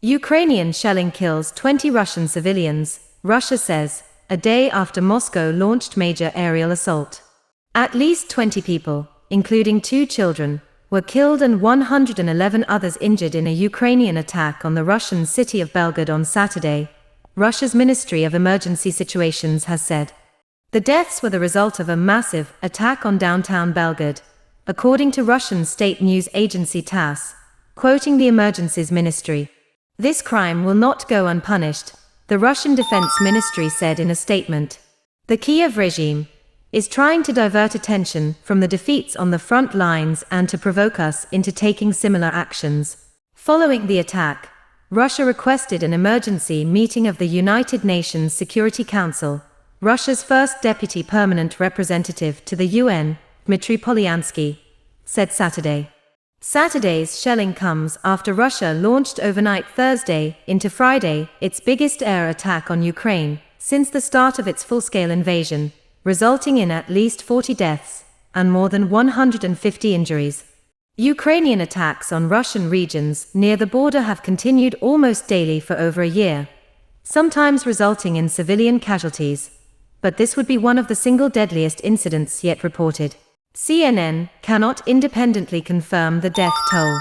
Ukrainian shelling kills 20 Russian civilians, Russia says, a day after Moscow launched major aerial assault. At least 20 people, including 2 children, were killed and 111 others injured in a Ukrainian attack on the Russian city of Belgorod on Saturday, Russia's Ministry of Emergency Situations has said. The deaths were the result of a massive attack on downtown Belgorod, according to Russian state news agency TASS, quoting the Emergencies Ministry. This crime will not go unpunished, the Russian Defense Ministry said in a statement. The Kiev regime is trying to divert attention from the defeats on the front lines and to provoke us into taking similar actions. Following the attack, Russia requested an emergency meeting of the United Nations Security Council. Russia's first deputy permanent representative to the UN, Dmitry Polyansky, said Saturday. Saturday's shelling comes after Russia launched overnight Thursday into Friday its biggest air attack on Ukraine since the start of its full-scale invasion, resulting in at least 40 deaths and more than 150 injuries. Ukrainian attacks on Russian regions near the border have continued almost daily for over a year, sometimes resulting in civilian casualties, but this would be one of the single deadliest incidents yet reported. CNN cannot independently confirm the death toll.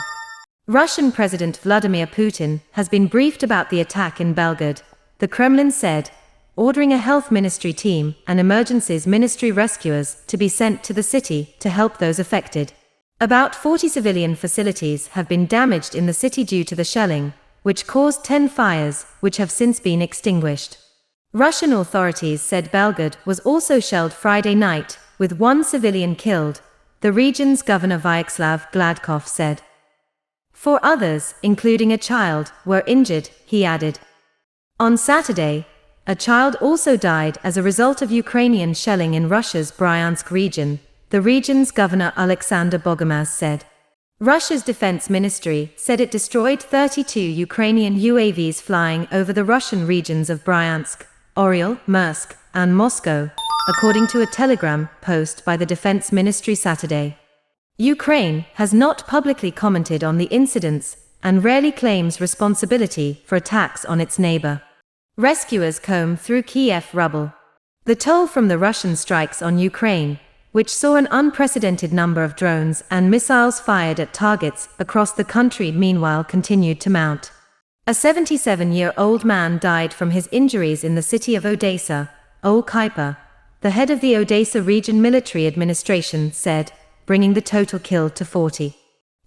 Russian President Vladimir Putin has been briefed about the attack in Belgorod, the Kremlin said, ordering a health ministry team and emergencies ministry rescuers to be sent to the city to help those affected. About 40 civilian facilities have been damaged in the city due to the shelling, which caused 10 fires, which have since been extinguished. Russian authorities said Belgorod was also shelled Friday night, with 1 civilian killed, the region's governor Vyacheslav Gladkov said. 4 others, including a child, were injured, he added. On Saturday, a child also died as a result of Ukrainian shelling in Russia's Bryansk region, the region's governor Alexander Bogomaz said. Russia's defense ministry said it destroyed 32 Ukrainian UAVs flying over the Russian regions of Bryansk, Oryol, Minsk, and Moscow, according to a telegram post by the defense ministry Saturday. Ukraine has not publicly commented on the incidents and rarely claims responsibility for attacks on its neighbor. Rescuers comb through Kiev rubble. The toll from the Russian strikes on Ukraine, which saw an unprecedented number of drones and missiles fired at targets across the country, meanwhile continued to mount. A 77-year-old man died from his injuries in the city of Odessa, Ol Kaipa, the head of the Odessa Region Military Administration said, bringing the total killed to 40.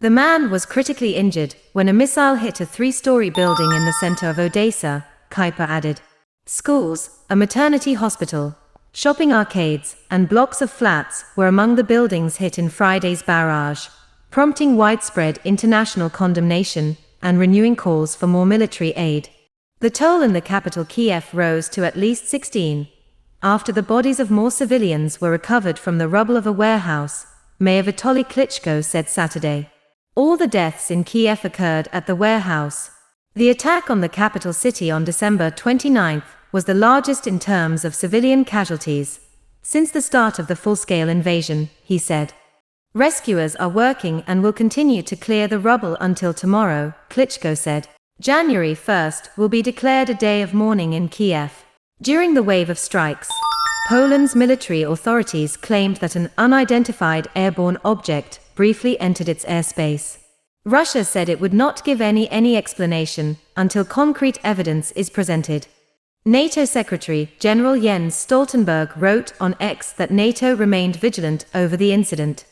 The man was critically injured when a missile hit a 3-story building in the center of Odessa, Kaipa added. Schools, a maternity hospital, shopping arcades, and blocks of flats were among the buildings hit in Friday's barrage, prompting widespread international condemnation and renewing calls for more military aid. The toll in the capital Kiev rose to at least 16, after the bodies of more civilians were recovered from the rubble of a warehouse, Mayor Vitaly Klitschko said Saturday. All the deaths in Kiev occurred at the warehouse. The attack on the capital city on December 29 was the largest in terms of civilian casualties since the start of the full-scale invasion, he said. Rescuers are working and will continue to clear the rubble until tomorrow, Klitschko said. January 1st will be declared a day of mourning in Kiev. During the wave of strikes, Poland's military authorities claimed that an unidentified airborne object briefly entered its airspace. Russia said it would not give any explanation until concrete evidence is presented. NATO Secretary General Jens Stoltenberg wrote on X that NATO remained vigilant over the incident.